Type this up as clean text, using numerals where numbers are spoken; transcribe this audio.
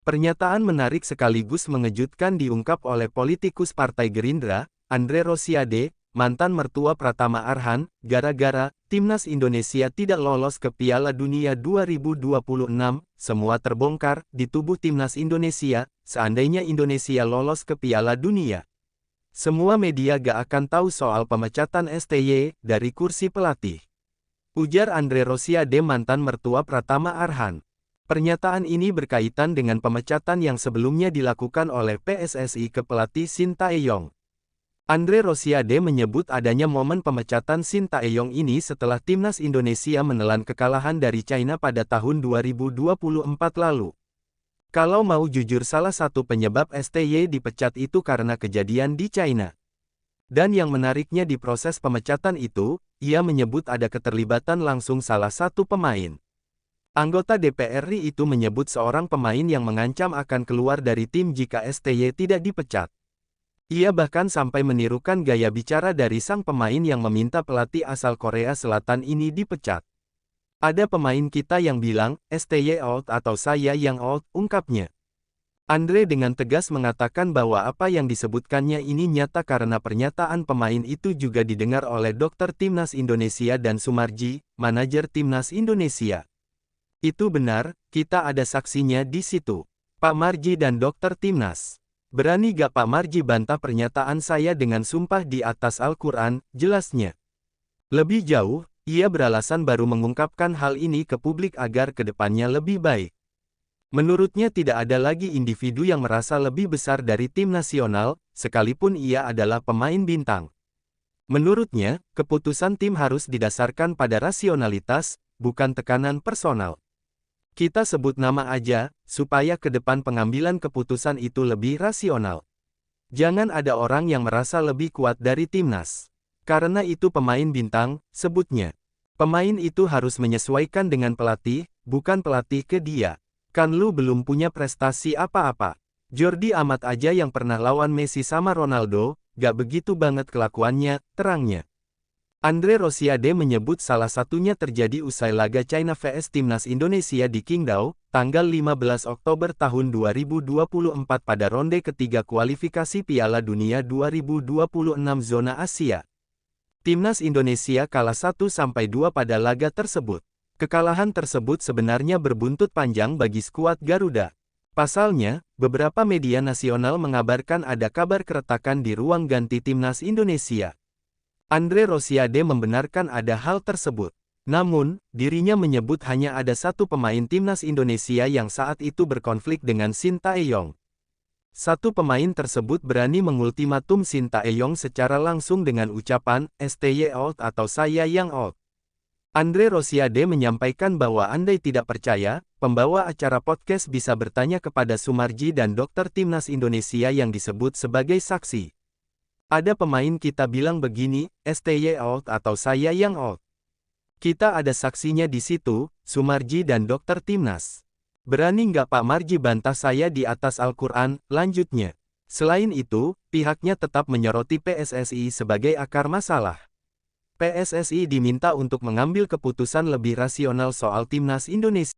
Pernyataan menarik sekaligus mengejutkan diungkap oleh politikus Partai Gerindra, Andre Rosiade, mantan mertua Pratama Arhan, gara-gara Timnas Indonesia tidak lolos ke Piala Dunia 2026, semua terbongkar di tubuh Timnas Indonesia, seandainya Indonesia lolos ke Piala Dunia. Semua media gak akan tahu soal pemecatan STY dari kursi pelatih. Ujar Andre Rosiade mantan mertua Pratama Arhan. Pernyataan ini berkaitan dengan pemecatan yang sebelumnya dilakukan oleh PSSI ke pelatih Shin Tae-yong. Andre Rosiade menyebut adanya momen pemecatan Shin Tae-yong ini setelah Timnas Indonesia menelan kekalahan dari China pada tahun 2024 lalu. Kalau mau jujur, salah satu penyebab STY dipecat itu karena kejadian di China. Dan yang menariknya di proses pemecatan itu, ia menyebut ada keterlibatan langsung salah satu pemain. Anggota DPR RI itu menyebut seorang pemain yang mengancam akan keluar dari tim jika STY tidak dipecat. Ia bahkan sampai menirukan gaya bicara dari sang pemain yang meminta pelatih asal Korea Selatan ini dipecat. Ada pemain kita yang bilang, STY out atau saya yang out, ungkapnya. Andre dengan tegas mengatakan bahwa apa yang disebutkannya ini nyata karena pernyataan pemain itu juga didengar oleh dokter Timnas Indonesia dan Sumarji, manajer Timnas Indonesia. Itu benar, kita ada saksinya di situ. Pak Marji dan dokter Timnas. Berani gak Pak Marji bantah pernyataan saya dengan sumpah di atas Al-Quran, jelasnya. Lebih jauh, ia beralasan baru mengungkapkan hal ini ke publik agar kedepannya lebih baik. Menurutnya tidak ada lagi individu yang merasa lebih besar dari tim nasional, sekalipun ia adalah pemain bintang. Menurutnya, keputusan tim harus didasarkan pada rasionalitas, bukan tekanan personal. Kita sebut nama aja, supaya ke depan pengambilan keputusan itu lebih rasional. Jangan ada orang yang merasa lebih kuat dari timnas. Karena itu pemain bintang, sebutnya. Pemain itu harus menyesuaikan dengan pelatih, bukan pelatih ke dia. Kan lu belum punya prestasi apa-apa. Jordi Amat aja yang pernah lawan Messi sama Ronaldo, gak begitu banget kelakuannya, terangnya. Andre Rosiade menyebut salah satunya terjadi usai laga China vs Timnas Indonesia di Qingdao, tanggal 15 Oktober tahun 2024 pada ronde ketiga kualifikasi Piala Dunia 2026 zona Asia. Timnas Indonesia kalah 1-2 pada laga tersebut. Kekalahan tersebut sebenarnya berbuntut panjang bagi skuad Garuda. Pasalnya, beberapa media nasional mengabarkan ada kabar keretakan di ruang ganti Timnas Indonesia. Andre Rosiade membenarkan ada hal tersebut. Namun, dirinya menyebut hanya ada satu pemain Timnas Indonesia yang saat itu berkonflik dengan Shin Tae-yong. Satu pemain tersebut berani mengultimatum Shin Tae-yong secara langsung dengan ucapan, STY out atau saya yang out. Andre Rosiade menyampaikan bahwa andai tidak percaya, pembawa acara podcast bisa bertanya kepada Sumarji dan dokter Timnas Indonesia yang disebut sebagai saksi. Ada pemain kita bilang begini, STY out atau saya yang out. Kita ada saksinya di situ, Sumarji dan dokter Timnas. Berani nggak Pak Marji bantah saya di atas Al-Quran, lanjutnya. Selain itu, pihaknya tetap menyoroti PSSI sebagai akar masalah. PSSI diminta untuk mengambil keputusan lebih rasional soal Timnas Indonesia.